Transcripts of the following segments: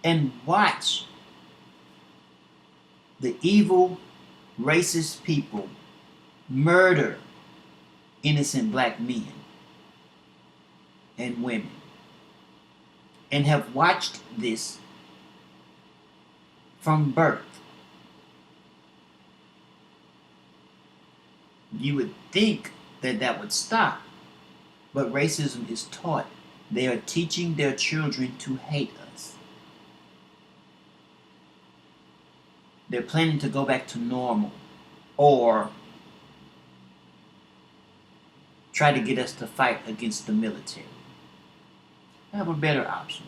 and watch the evil, racist people murder innocent black men and women, and have watched this from birth, you would think that that would stop. But racism is taught. They are teaching their children to hate us. They're planning to go back to normal, or try to get us to fight against the military. I have a better option.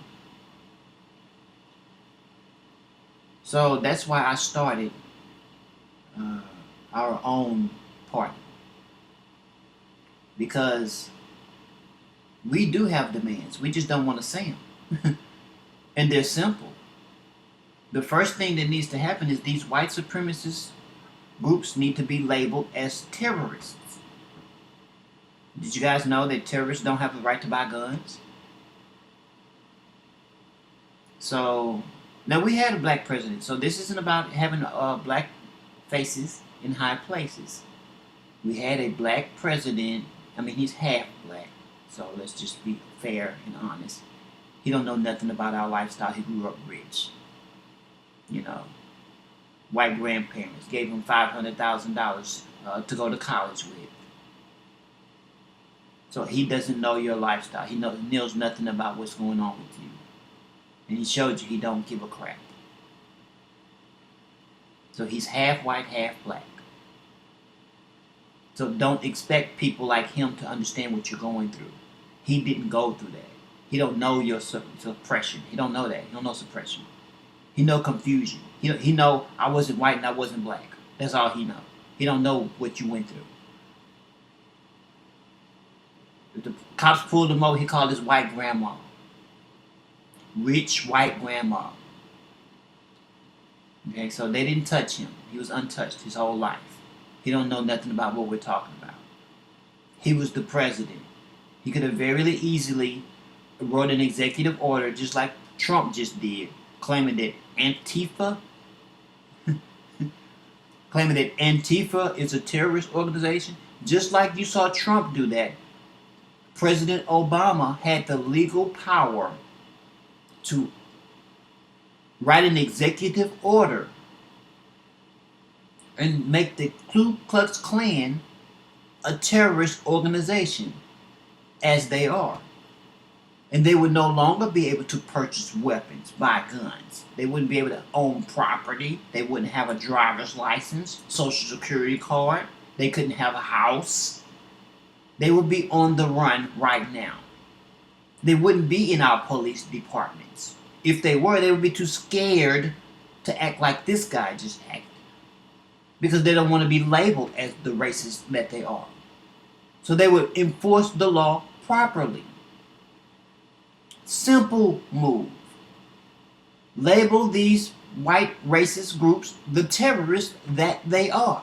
So that's why I started our own party. Because we do have demands. We just don't want to say them. And they're simple. The first thing that needs to happen is these white supremacist groups need to be labeled as terrorists. Did you guys know that terrorists don't have the right to buy guns? So, now we had a black president. So this isn't about having black faces in high places. We had a black president. I mean, he's half black. So let's just be fair and honest. He don't know nothing about our lifestyle. He grew up rich. You know, white grandparents gave him $500,000 to go to college with. So he doesn't know your lifestyle. He knows nothing about what's going on with you. And he showed you he don't give a crap. So he's half white, half black. So don't expect people like him to understand what you're going through. He didn't go through that. He don't know your suppression. He don't know that. He don't know suppression. He know confusion. He know I wasn't white and I wasn't black. That's all he know. He don't know what you went through. If the cops pulled him over, he called his white grandma. Rich white grandma. Okay, so they didn't touch him. He was untouched his whole life. He don't know nothing about what we're talking about. He was the president. He could have very easily wrote an executive order just like Trump just did, claiming that Antifa is a terrorist organization. Just like you saw Trump do that, President Obama had the legal power to write an executive order and make the Ku Klux Klan a terrorist organization, as they are. And they would no longer be able to purchase weapons, buy guns. They wouldn't be able to own property. They wouldn't have a driver's license, social security card. They couldn't have a house. They would be on the run right now. They wouldn't be in our police departments. If they were, they would be too scared to act like this guy just acted. Because they don't want to be labeled as the racist that they are. So they would enforce the law properly. Simple move. Label these white racist groups the terrorists that they are.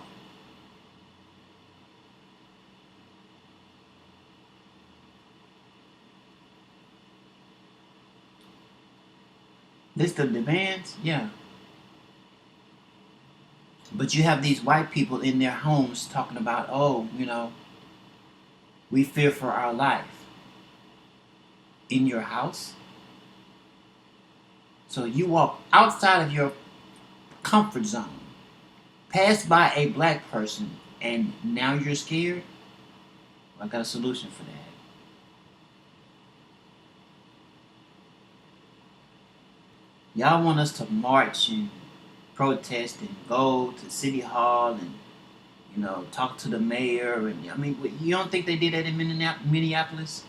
List of demands? Yeah. But you have these white people in their homes talking about, oh, we fear for our life. In your house? So you walk outside of your comfort zone, pass by a black person, and now you're scared? I got a solution for that. Y'all want us to march and protest and go to City Hall and, talk to the mayor. And I mean, you don't think they did that in Minneapolis?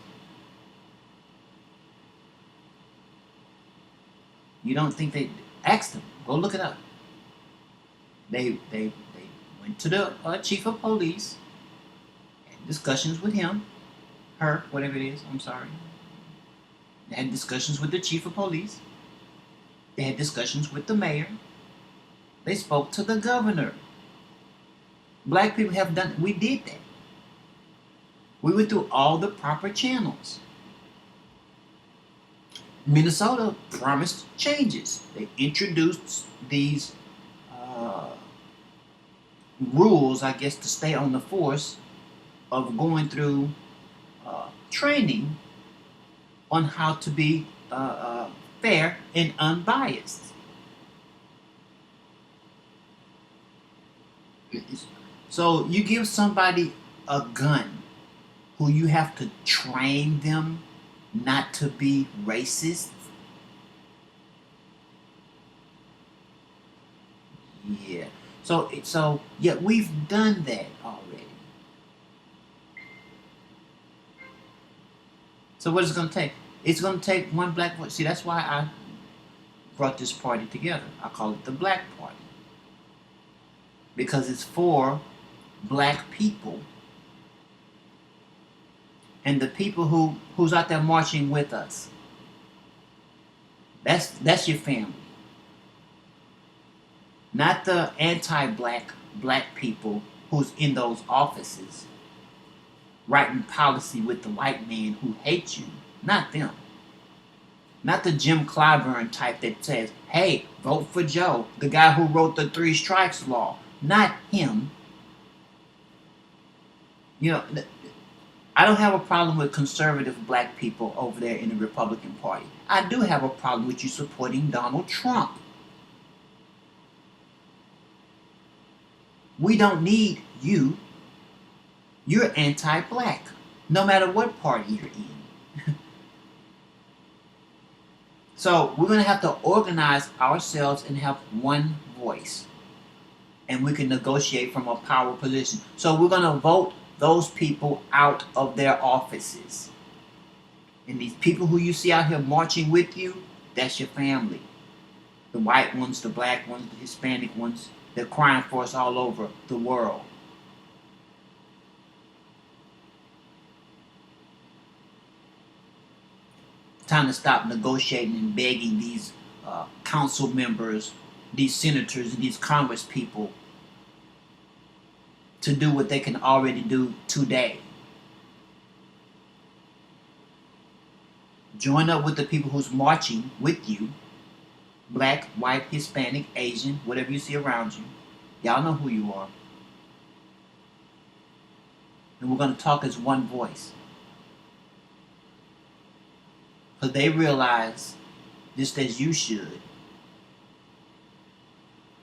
You don't think they asked them? Go look it up. They went to the chief of police, had discussions with him, her, whatever it is. I'm sorry. They had discussions with the chief of police. They had discussions with the mayor. They spoke to the governor. Black people have done. We did that. We went through all the proper channels. Minnesota promised changes. They introduced these rules, I guess, to stay on the force of going through training on how to be fair and unbiased. So you give somebody a gun who you have to train them not to be racist. Yeah. So yeah, we've done that already. So what is it gonna take? It's gonna take one black voice. See, that's why I brought this party together. I call it the Black Party because it's for black people and the people who's out there marching with us. That's your family. Not the anti-black black people who's in those offices writing policy with the white man who hates you. Not them. Not the Jim Clyburn type that says, hey, vote for Joe, the guy who wrote the Three Strikes Law. Not him. You know, I don't have a problem with conservative black people over there in the Republican Party. I do have a problem with you supporting Donald Trump. We don't need you. You're anti-black, no matter what party you're in. So we're going to have to organize ourselves and have one voice. And we can negotiate from a power position. So we're going to vote those people out of their offices. And these people who you see out here marching with you, that's your family. The white ones, the black ones, the Hispanic ones, they're crying for us all over the world. Time to stop negotiating and begging these council members, these senators, and these congress people to do what they can already do today. Join up with the people who's marching with you. Black, white, Hispanic, Asian, whatever you see around you. Y'all know who you are. And we're going to talk as one voice. Because they realize, just as you should,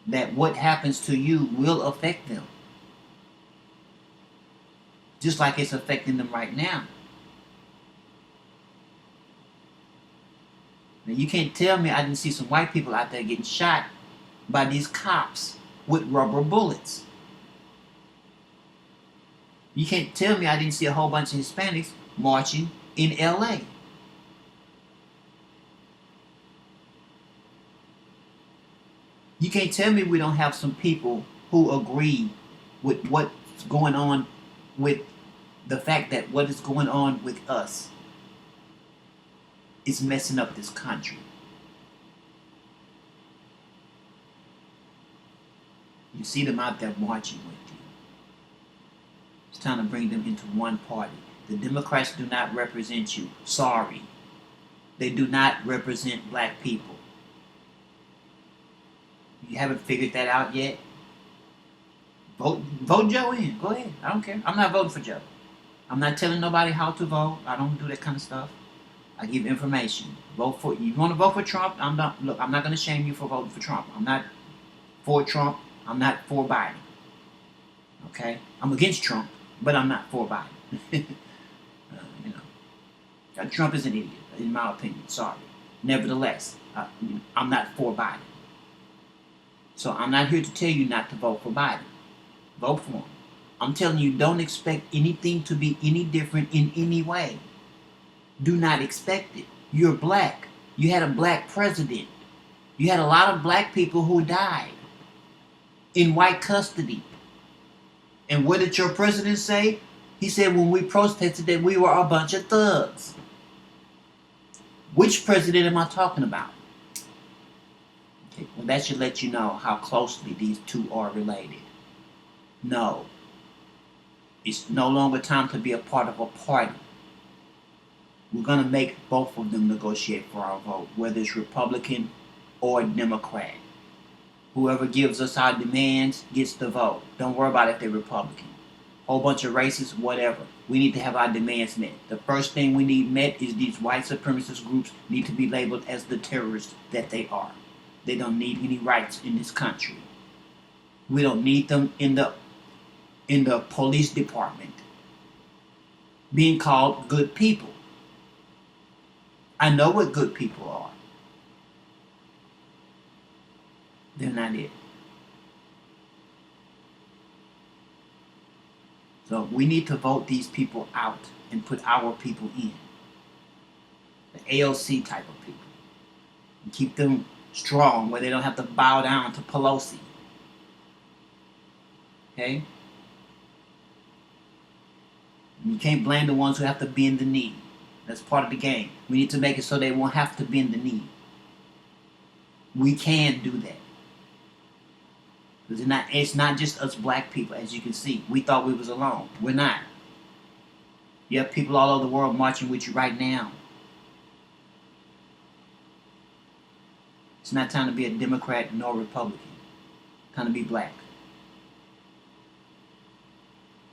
that what happens to you will affect them. Just like it's affecting them right now. Now you can't tell me I didn't see some white people out there getting shot by these cops with rubber bullets. You can't tell me I didn't see a whole bunch of Hispanics marching in LA. You can't tell me we don't have some people who agree with what's going on with the fact that what is going on with us is messing up this country. You see them out there marching with you. It's time to bring them into one party. The Democrats do not represent you. Sorry. They do not represent black people. You haven't figured that out yet? Vote Joe in. Go ahead. I don't care. I'm not voting for Joe. I'm not telling nobody how to vote. I don't do that kind of stuff. I give information. Vote for you. Want to vote for Trump? I'm not going to shame you for voting for Trump. I'm not for Trump. I'm not for Biden. Okay? I'm against Trump, but I'm not for Biden. You know, Trump is an idiot, in my opinion. Sorry. Nevertheless, I'm not for Biden. So I'm not here to tell you not to vote for Biden. Vote for him. I'm telling you, don't expect anything to be any different in any way. Do not expect it. You're black. You had a black president. You had a lot of black people who died in white custody. And what did your president say? He said when we protested that we were a bunch of thugs. Which president am I talking about? Okay, well, that should let you know how closely these two are related. No. It's no longer time to be a part of a party. We're going to make both of them negotiate for our vote, whether it's Republican or Democrat. Whoever gives us our demands gets the vote. Don't worry about if they're Republican. Whole bunch of racists, whatever. We need to have our demands met. The first thing we need met is these white supremacist groups need to be labeled as the terrorists that they are. They don't need any rights in this country. We don't need them in the police department being called good people. I know what good people are. They're not it. So we need to vote these people out and put our people in. The AOC type of people. And keep them strong where they don't have to bow down to Pelosi. Okay? And you can't blame the ones who have to bend the knee. That's part of the game. We need to make it so they won't have to bend the knee. We can do that. It's not just us black people, as you can see. We thought we was alone. We're not. You have people all over the world marching with you right now. It's not time to be a Democrat nor Republican. Time to be black.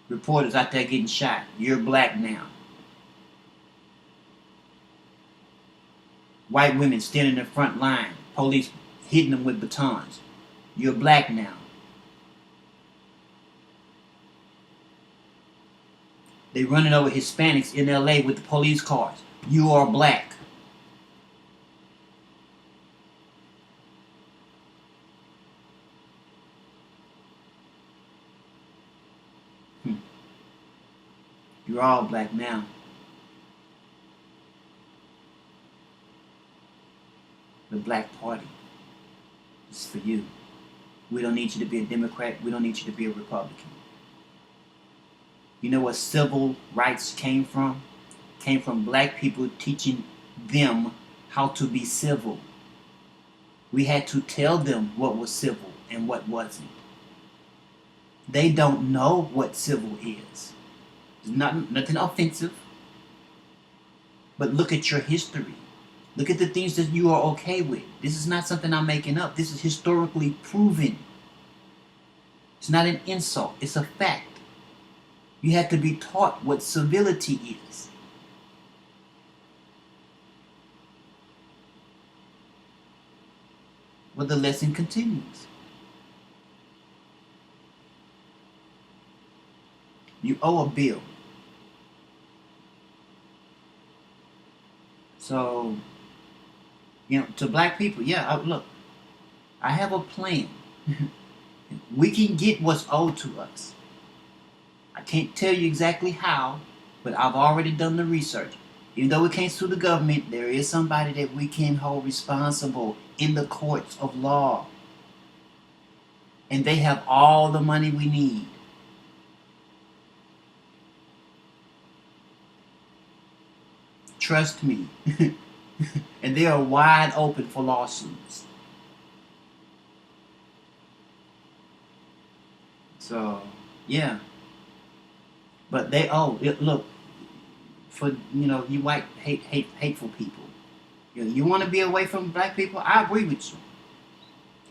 Reporters out there getting shot. You're black now. White women standing in the front line. Police hitting them with batons. You're black now. They running over Hispanics in LA with the police cars. You are black. You're all black now. The Black Party is for you. We don't need you to be a Democrat. We don't need you to be a Republican. You know where civil rights came from? Came from black people teaching them how to be civil. We had to tell them what was civil and what wasn't. They don't know what civil is. It's nothing offensive. But look at your history. Look at the things that you are okay with. This is not something I'm making up. This is historically proven. It's not an insult. It's a fact. You have to be taught what civility is. Well, the lesson continues. You owe a bill. So, to black people, look, I have a plan. We can get what's owed to us. I can't tell you exactly how, but I've already done the research. Even though we can't sue the government, there is somebody that we can hold responsible in the courts of law. And they have all the money we need. Trust me. And they are wide open for lawsuits. So, yeah. But they look, for you white hateful people. You want to be away from black people? I agree with you.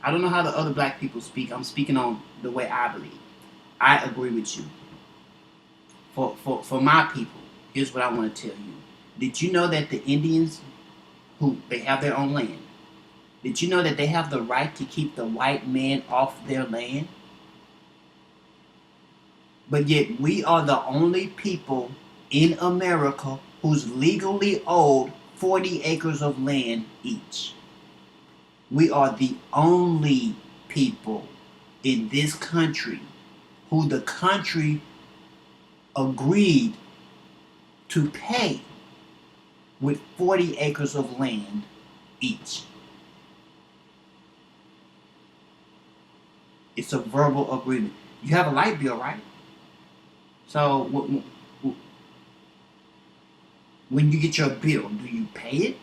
I don't know how the other black people speak. I'm speaking on the way I believe. I agree with you. For my people, here's what I want to tell you. Did you know that the Indians, they have their own land? Did you know that they have the right to keep the white man off their land? But yet we are the only people in America who's legally owed 40 acres of land each. We are the only people in this country who the country agreed to pay with 40 acres of land each. It's a verbal agreement. You have a light bill, right? So when you get your bill, do you pay it?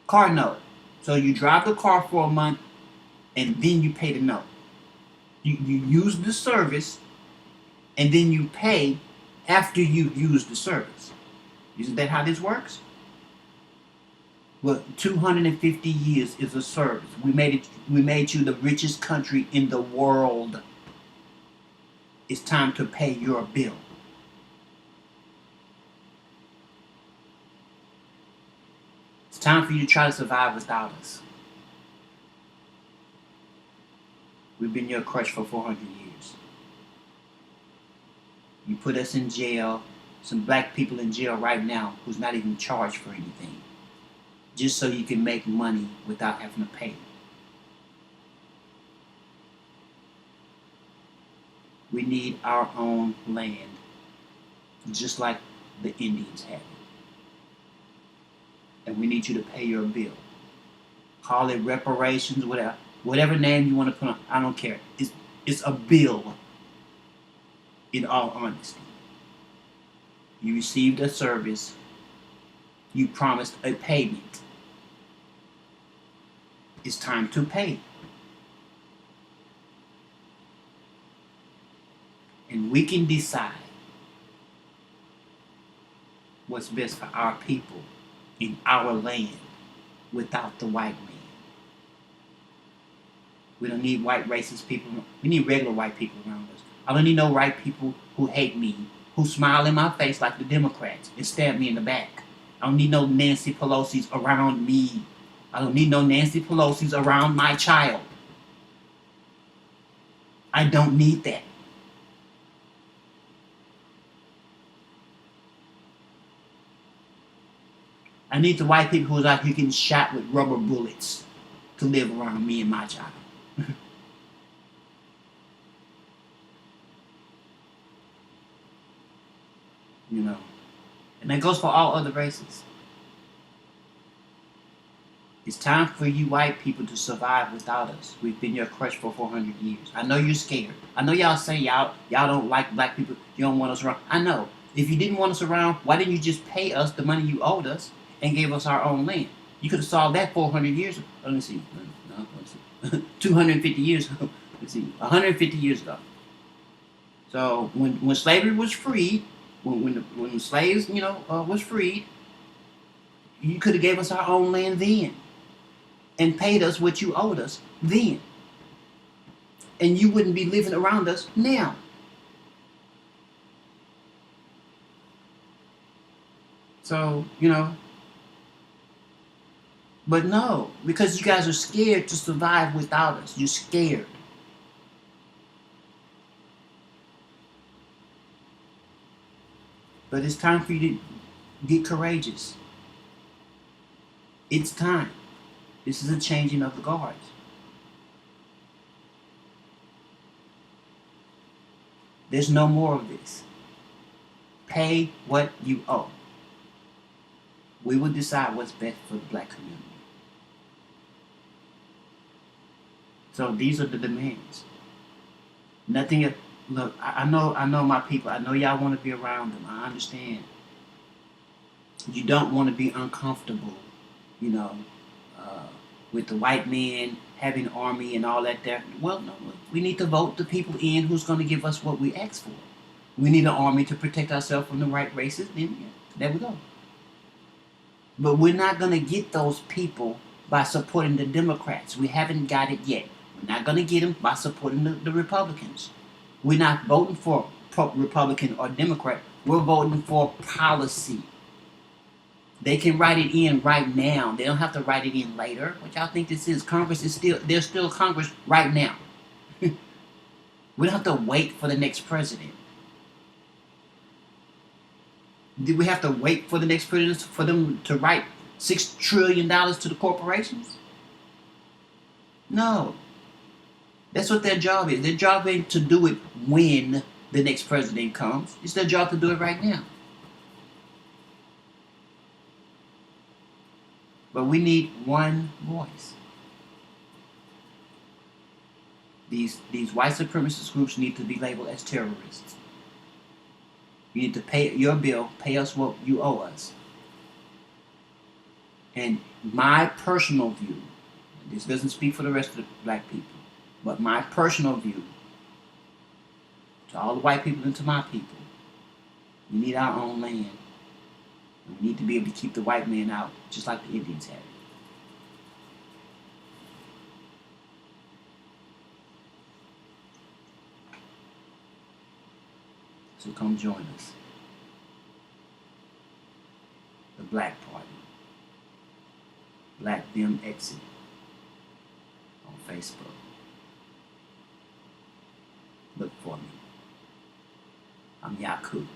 Car note. So you drive the car for a month and then you pay the note. You use the service and then you pay after you've used the service. Isn't that how this works? Well, 250 years is a service. We made it. We made you the richest country in the world. It's time to pay your bill. It's time for you to try to survive without us. We've been your crutch for 400 years. You put us in jail. Some black people in jail right now who's not even charged for anything, just so you can make money without having to pay. We need our own land, just like the Indians have it. And we need you to pay your bill. Call it reparations, whatever name you want to put on. I don't care. It's a bill. In all honesty, you received a service. You promised a payment. It's time to pay. And we can decide what's best for our people in our land without the white man. We don't need white racist people. We need regular white people around us. I don't need no white people who hate me, who smile in my face like the Democrats and stab me in the back. I don't need no Nancy Pelosi's around me. I don't need no Nancy Pelosi's around my child. I don't need that. I need the white people who's out here getting shot with rubber bullets to live around me and my child. You know, and that goes for all other races. It's time for you white people to survive without us. We've been your crutch for 400 years. I know you're scared. I know y'all say y'all don't like black people. You don't want us around. I know. If you didn't want us around, why didn't you just pay us the money you owed us and gave us our own land? You could have solved that 400 years ago. Let me see. No, let's see. 250 years ago. Let's see. 150 years ago. So when slavery was freed, when the slaves, was freed, you could have gave us our own land then and paid us what you owed us then. And you wouldn't be living around us now. So, but no, because you guys are scared to survive without us. You're scared. But it's time for you to get courageous. It's time. This is a changing of the guards. There's no more of this. Pay what you owe. We will decide what's best for the black community. So these are the demands. Nothing. Look, I know my people. I know y'all want to be around them. I understand. You don't want to be uncomfortable, with the white man having an army and all that there. Well, no, we need to vote the people in who's going to give us what we ask for. We need an army to protect ourselves from the white races. Then, there we go. But we're not going to get those people by supporting the Democrats. We haven't got it yet. We're not going to get them by supporting the Republicans. We're not voting for Republican or Democrat. We're voting for policy. They can write it in right now. They don't have to write it in later. What y'all think this is? There's still Congress right now. We don't have to wait for the next president. Did we have to wait for the next president for them to write $6 trillion to the corporations? No. That's what their job is. Their job ain't to do it when the next president comes. It's their job to do it right now. But we need one voice. These white supremacist groups need to be labeled as terrorists. You need to pay your bill, pay us what you owe us. And my personal view, this doesn't speak for the rest of the black people, but my personal view to all the white people and to my people, we need our own land. We need to be able to keep the white man out, just like the Indians have. So come join us. The Black Party. Black Them Exit on Facebook. Look for me. I'm Yaku.